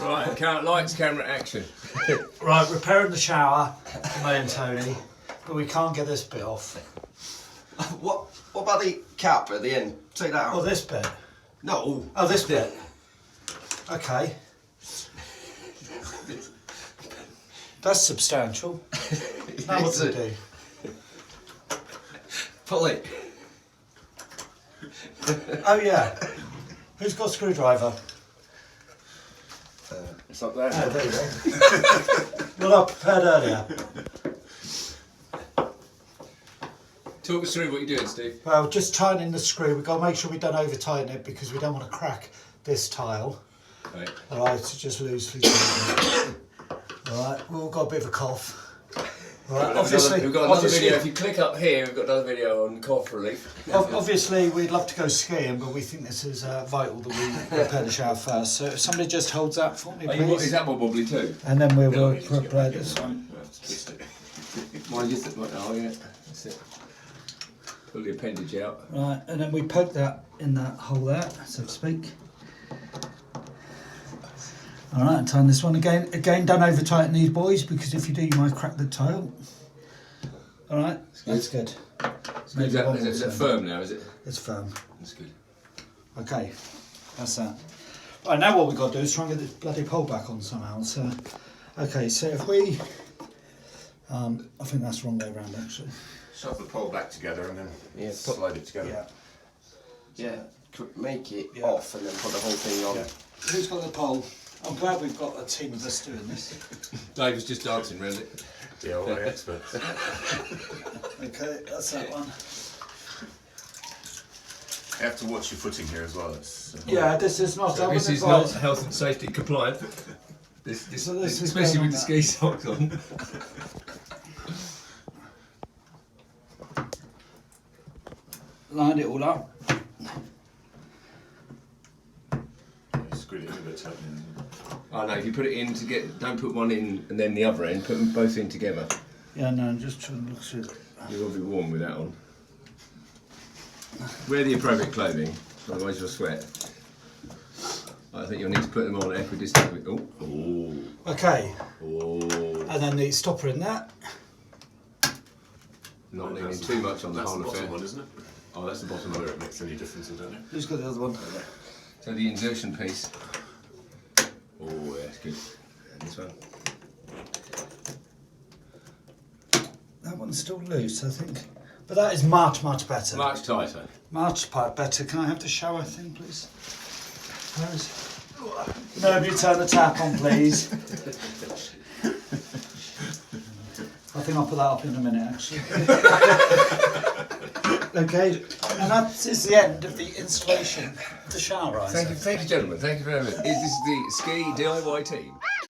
Right, lights, camera, action. Right, repairing the shower for me and Tony, but we can't get this bit off. What about the cap at the end? Take that out. Oh, this bit? No. Oh, this bit? Okay. That's substantial. Now what do we do? Pull it. Oh yeah. Who's got a screwdriver? It's up there. Oh, there you go. What I prepared earlier. Talk us through what you're doing, Steve. Well, just tightening the screw. We've got to make sure we don't over tighten it because we don't want to crack this tile. Right. Alright, so just loosely tighten it. Alright, we've all got a bit of a cough. Right, obviously, we've got another video. If you click up here, we've got another video on cough relief. Obviously, we'd love to go skiing, but we think this is vital that we repair the shower first. So if somebody just holds that for me, please. Is that one wobbly too? And then we will prepare this one. Mine just like, oh yeah, that's it. Pull the appendage out. Right, and then we poke that in that hole there, so to speak. Alright, and tighten this one again. Again, don't over tighten these boys because if you do, you might crack the tile. Alright, that's good. Is it firm now, is it? It's firm. That's good. Okay, that's that. Right, now what we've got to do is try and get this bloody pole back on somehow. So, okay, so if we, I think that's the wrong way around actually. Shove the pole back together and then slide it together. Yeah, make it off and then put the whole thing on. Yeah. Who's got the pole? I'm glad we've got a team of us doing this. Dave was just dancing around it. DIY experts. Okay, that's that one. You have to watch your footing here as well. It's, Yeah, this is not. So this is not health and safety compliant. This especially with the ski socks on. Line it all up. screw it in a bit tightly. Oh no, if you put it in don't put one in and then the other end, put them both in together. Yeah, no, just trying to look through. You will be warm with that on. Wear the appropriate clothing, otherwise you'll sweat. I think you'll need to put them on equidistant. Oh. Okay. Oh. And then the stopper in that. Not leaning too much on the whole bottom affair. one, isn't it? Oh, that's the bottom one. Whether it makes any difference, I don't know. Who's got the other one? So the insertion piece. Oh, yeah, that's good. And this one. That one's still loose, I think. But that is much, much better. Much tighter. Much better. Can I have the shower thing, please? Where is it? Nobody turn the tap on, please. I think I'll put that up in a minute, actually. Okay, and that is the end of the installation of the shower riser. Thank you, gentlemen. Thank you very much. This is the Ski DIY team.